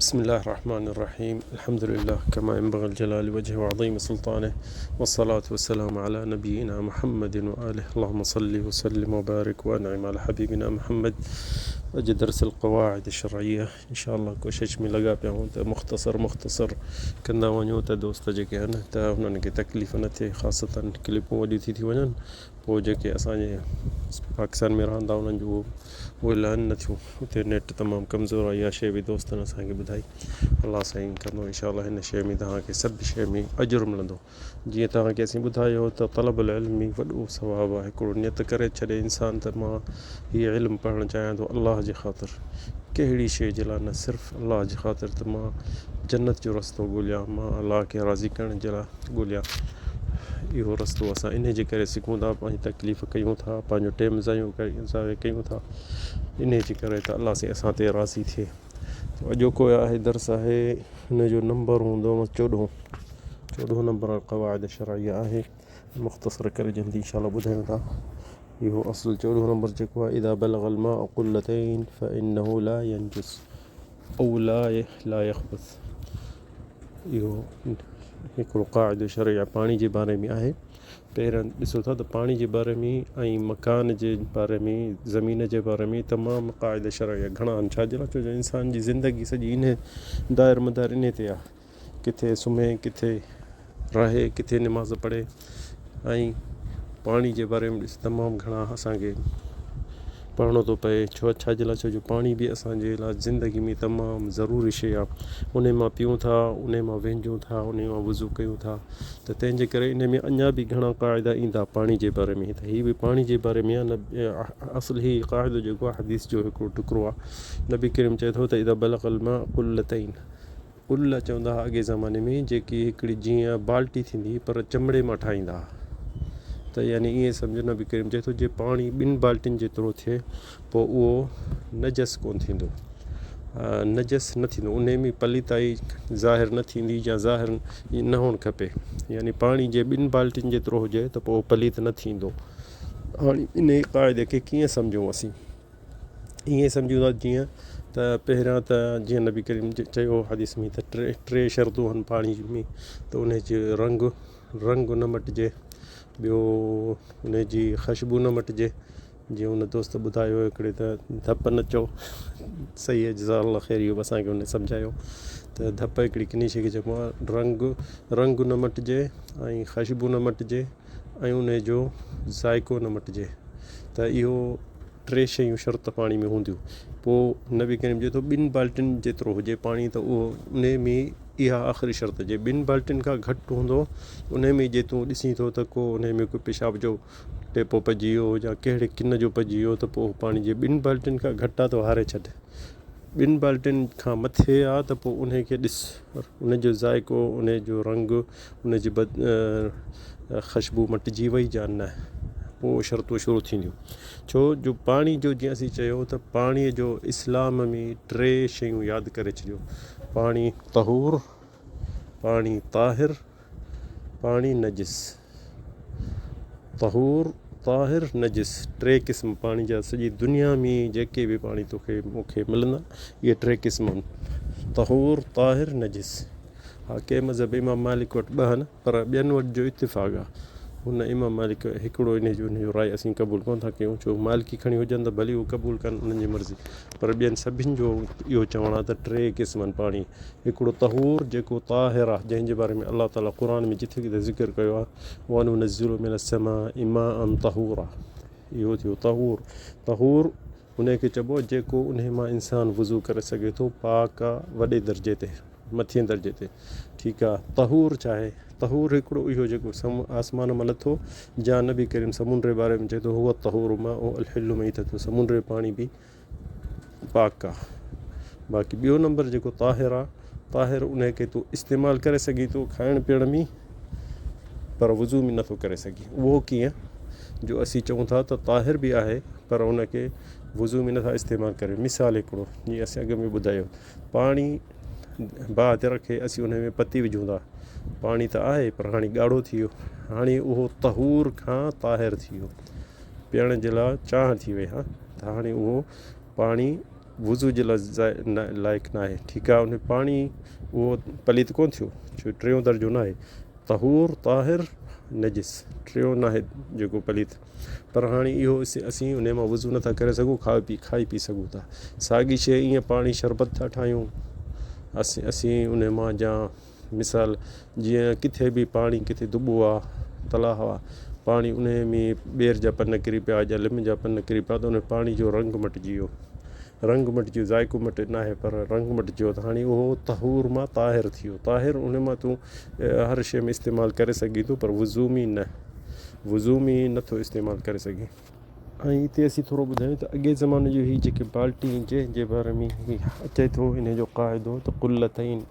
بسم الله الرحمن الرحيم الحمد لله كما ينبغي الجلال وجهه وعظيم سلطانه والصلاة والسلام على نبينا محمد وآله اللهم صل وسلم وبارك وأنعم على حبيبنا محمد अॼु दरअसल क़वाइद शरइया इंशाअल्लाह कोशिशि में लॻा पिया आहियूं त मुख़्तसर कंदा वञूं त दोस्त जेके आहिनि त हुननि खे तकलीफ़ न थिए ख़ासतन क्लिपूं वॾियूं थी वञनि पोइ जेके असांजे पाकिस्तान में रहंदा उन्हनि जो उहे लहनि न थियूं हुते नेट तमामु कमज़ोर आहे इहा शइ बि दोस्तनि असांखे ॿुधाई अलाह साईं कंदो इंशाअल्लाह हिन शइ में तव्हांखे सभु शइ में अजुर मिलंदो जीअं तव्हांखे असीं ॿुधायो त तलबुल इल्म वॾो सवाबु आहे हिकिड़ो नियत करे छॾे इंसान त मां हीअ इल्मु पढ़णु चाहियां थो अलाह जे ख़ातिर कहिड़ी शइ जे लाइ न सिर्फ़ु अलाह जे ख़ातिर त मां जन्नत जो रस्तो ॻोल्हियां मां अलाह खे राज़ी करण जे लाइ ॻोल्हियां इहो रस्तो असां इन जे करे सिखूं था पंहिंजी तकलीफ़ कयूं था पंहिंजो टाइम ज़ायो कयूं था इन जे करे त अलाह से असां ते राज़ी थिए अॼोको आहे दर्स आहे हिन जो नंबर हूंदो 14 नंबर क़वाइद शरइया आहे मुख़्तसर करे जल्दी इंशाअल्लाह ॿुधायूं था इहो असुल 14 नंबर जेको आहे इदा बलगल माउ क़ुल्लतैन फ़इन्नहु ला यंजुस औ ला यख़बुस इहो हिकिड़ो क़ाइदो शरइया पाणी जे बारे में आहे पहिरियों ॾिसो था त पाणी जे बारे में ऐं मकान जे बारे में ज़मीन जे बारे में तमामु क़ाइदा शरइया घणा आहिनि छाजे लाइ छो जो इंसान जी ज़िंदगी सॼी इन दाइर मदार इन ते आहे किथे सुम्हे किथे रहे किथे निमाज़ पढ़े ऐं पाणी जे बारे में ॾिस तमामु घणा असांखे पढ़णो थो पए छाजे लाइ छो जो पाणी बि असांजे लाइ ज़िंदगी में तमामु ज़रूरी शइ आहे उन मां पियूं था उन मां विझूं था उन मां वज़ू कयूं था त तंहिंजे करे इन में अञा बि घणा क़ाइदा ईंदा पाणी जे बारे में त हीअ बि पाणी जे बारे में आहे न असुल हीअ क़ाइदो जेको आहे हदीस जो हिकिड़ो टुकड़ो आहे नबी करीम चए थो त इदा बलगल माउ क़ुल्लतैन क़ुल्ल चवंदा हुआ अॻे ज़माने में जेकी हिकिड़ी जीअं बाल्टी थींदी पर चमड़े मां ठाहींदा हुआ त यानी ईअं सम्झो नबी करीम चए थो जे पाणी 2 बाल्टियुनि जेतिरो थिए पोइ उहो नजस कोन थींदो नजस न थींदो उन में पलीताई ज़ाहिर न थींदी या ज़ाहिर न हुअणु खपे यानी पाणी जे 2 बाल्टियुनि जेतिरो हुजे त पोइ पलीत न थींदो हाणे इन क़ाइदे खे कीअं सम्झूं असीं ईअं सम्झूं था जीअं त पहिरियां त जीअं नबी करीम चयो हदीस में त टे शर्तूं आहिनि पाणी में त उन जो रंग न मटिजे ॿियो उनजी ख़ुशबू न मटिजे जीअं हुन दोस्त ॿुधायो हिकिड़े त धप न चओ सही आहे जज़ाकल्लाह ख़ैर इहो असांखे हुन सम्झायो त धप हिकिड़ी किनी शइ खे चइबो आहे रंग न मटिजे ऐं ख़ुशबू न मटिजे ऐं उन जो ज़ाइको न मटिजे त इहो 3 शयूं शर्त पाणी में हूंदियूं पोइ नबी करीम चए थो 2 बाल्टियुनि जेतिरो हुजे पाणी त उहो उन में इहा आख़िरी शर्त जे 2 बाल्टियुनि खां घटि हूंदो उन में जे तूं ॾिसी थो त को उन में कोई पेशाब जो टेपो पइजी वियो या कहिड़े किन जो पइजी वियो त पोइ पाणी जे 2 बाल्टियुनि खां घटि आहे त हारे छॾ 2 बाल्टियुनि खां मथे आहे त पोइ उन खे ॾिस उनजो ज़ाइको उनजो रंग उनजी ख़ुशबू मटिजी वई या न पोइ शर्तूं शुरू थींदियूं छो जो पाणी जो जीअं असीं चयो त पाणीअ जो इस्लाम में 3 शयूं यादि करे छॾियो पाणी तहूर पाणी ताहिर पाणी नजिस तहूर ताहिर नजिस 3 क़िस्म पाणी जा सॼी दुनिया में जेके बि पाणी मूंखे मिलंदा इहे 3 क़िस्म आहिनि तहूर ताहिर नजिस हा कंहिं मज़हब इमाम मालिक वटि 2 आहिनि पर ॿियनि वटि जो इत्तिफ़ाक़ आहे हुन इमाम मालिक हिकिड़ो इन जो राय असीं क़बूल कोन था कयूं छो मालिकी खणी हुजनि त भली उहो क़बूल कनि उन्हनि जी मर्ज़ी पर ॿियनि सभिनि जो इहो चवणु आहे त 3 क़िस्म आहिनि पाणी हिकिड़ो तहूर जेको ताहिर आहे जंहिंजे बारे में अलाह ताला क़ुर में जिथे किथे ज़िक्र कयो आहे वनुनज़्ज़िलु मिनस समाइ माअन तहूरा इहो थियो तहूर उनखे चइबो आहे जेको उन मां इंसानु वज़ू करे सघे थो पाक आहे वॾे दर्जे ते मथे दर्जे ते ठीकु आहे तहूर छा आहे तहूर हिकिड़ो इहो जेको आसमान मां लथो जा नबी करीम समुंड जे बारे में चए थो हुअ तहूर मां अलहिल में ई थो समुंड जो पाणी बि पाक आहे बाक़ी ॿियो नंबर जेको ताहिर आहे ताहिर उनखे तूं इस्तेमालु करे सघीं थो खाइण पीअण में पर वज़ू में नथो करे सघी उहो कीअं जो असीं चऊं था त ताहिर बि आहे पर उनखे वज़ू में नथा इस्तेमालु करे मिसाल हिकिड़ो जीअं असीं अॻ में ॿुधायो पाणी बाहि ते रखे असीं उन में पती विझूं था पाणी त आहे पर हाणे ॻाढ़ो थी वियो हाणे उहो तहूर खां ताहिर थी वियो पीअण जे लाइ चांहि थी वई हा त हाणे उहो पाणी वज़ू जे लाइ लाइक़ु न आहे। ठीकु आहे, उन पाणी उहो पलीत कोन थियो, छो टियों दर्जो न आहे तहूर ताहिर नजिस, टियों न आहे जेको पलीत। पर हाणे इहो असीं उन मां वज़ू नथा करे सघूं, खाई पी सघूं था। साॻी शइ ईअं पाणी शरबत था ठाहियूं असीं उन मां, जा मिसाल जीअं किथे बि पाणी किथे दुॿो आहे तलाउ आहे, पाणी उन में ॿेर जा पन किरी पिया या लिम जा पन किरी पिया त उन पाणी जो रंग मटिजी वियो, रंग मटिजी, ज़ाइक़ो मटे न आहे पर रंग मटिजी वियो, त हाणे उहो तहूर मां ताहिर थी वियो। ताहिर उन मां तूं हर शइ में इस्तेमालु करे सघीं थो, पर वज़ू में न, वज़ू में नथो इस्तेमालु करे सघे। ऐं हिते असीं थोरो ॿुधायूं त अॻे ज़माने जो हीअ जेके बाल्टी जंहिंजे बारे में अचे थो इन जो क़ाइदो त कुल्लतैन,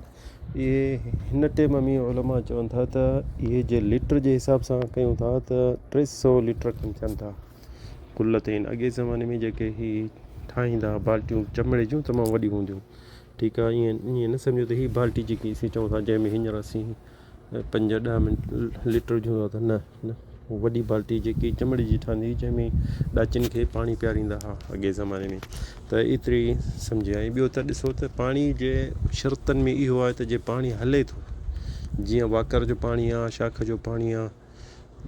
इहे हिन टाइम में उलमा चवनि था त इहे जे लीटर जे हिसाब सां कयूं था त 300 लीटर खनि थियनि था कुल्लतैन। अॻे ज़माने में जेके हीअ ठाहींदा बाल्टियूं चमड़े जूं तमामु वॾियूं हूंदियूं। ठीकु आहे, ईअं न सम्झो त हीअ बाल्टी जेकी असीं चऊं था जंहिंमें हींअर असीं 5-10 लीटर जूं त न वॾी बाल्टी जेकी चमड़े जी ठहंदी जंहिंमें ॾाचिन खे पाणी पीआरींदा हुआ अॻे ज़माने में, त एतिरी सम्झे। ऐं ॿियो त ॾिसो त पाणी जे शर्तनि में इहो आहे त जे पाणी हले थो, जीअं वाकर जो पाणी आहे, शाख जो पाणी आहे,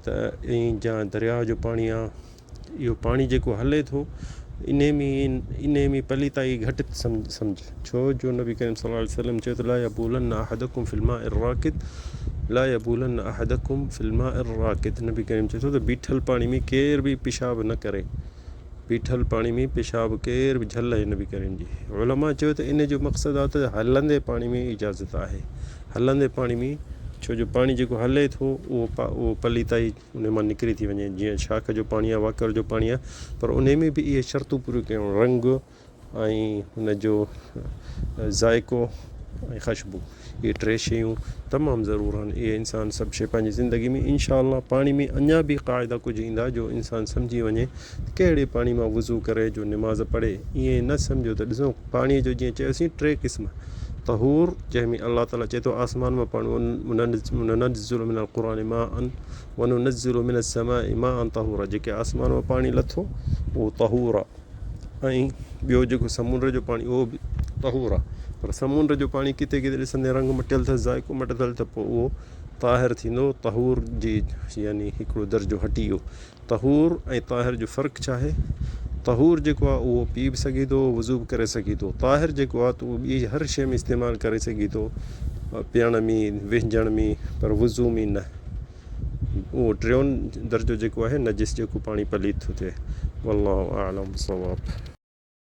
त ऐं जा दरिया जो पाणी आहे, इहो पाणी जेको हले थो इन में पलीताई घटि सम्झ, छो जो नबी करीम सल्लल्लाहु अलैहि वसल्लम चयो त ला यबूलन्न अहदकुम फिल माइ राकिद, ला यबूलन्न अहदकुम फिल माइ राकिद, नबी करीम चए थो त बीठल पाणी में केर बि पेशाब न करे, बीठल पाणी में पेशाब केर बि झल आहे नबी करीम जी। उलमा चयो त इन जो मक़सदु आहे त हलंदे पाणी में इजाज़त आहे, हलंदे पाणी में, छो जो पाणी जेको हले थो उहो पलीताई उन मां निकिरी थी वञे, जीअं शाख जो पाणी आहे, वाकर जो पाणी आहे, पर उन में बि इहे शर्तूं पूरियूं कयूं, रंग ऐं हुन जो ज़ाइक़ो ऐं ख़ुशबू, इहे 3 शयूं तमामु ज़रूरु आहिनि। इहे इंसानु सभु शइ पंहिंजी ज़िंदगी में इंशा अल्लाह पाणी में अञा बि क़ाइदा कुझु ईंदा जो इंसानु सम्झी वञे कहिड़े पाणी मां वज़ू करे जो निमाज़ पढ़े। ईअं न सम्झो त ॾिसो पाणीअ जो जीअं चयोसीं 3 क़िस्म, तहूर जंहिंमें अलाह ताला चए थो आसमान मां पाणी नुनज़्ज़िलु मिनल क़ुरानि माअन व नुनज़्ज़िलु मिनस समाइ माअन तहूरा, जेके आसमान मां पाणी लथो उहो तहूर आहे। ऐं ॿियो जेको समुंड जो पाणी उहो बि तहूर आहे, पर समुंड जो पाणी किथे किथे ॾिसंदे रंग मटियल अथसि, ज़ाइक़ो मटियल अथसि, त पोइ उहो ताहिर थींदो। तहूर जी यानी हिकिड़ो दर्जो हटी वियो। तहूर ऐं ताहिर जो फ़र्क़ु छा आहे? तहूर जेको आहे उहो पी बि सघे थो, वज़ू बि करे सघे थो। ताहिर जेको आहे त उहो ॿी हर शइ में इस्तेमालु करे सघे थो, पीअण में, विझण में, पर वज़ू में न। उहो 3 दर्जो जेको आहे नजिस जेको पाणी पलीत थो थिए। वल्लाहु आलम सवाब।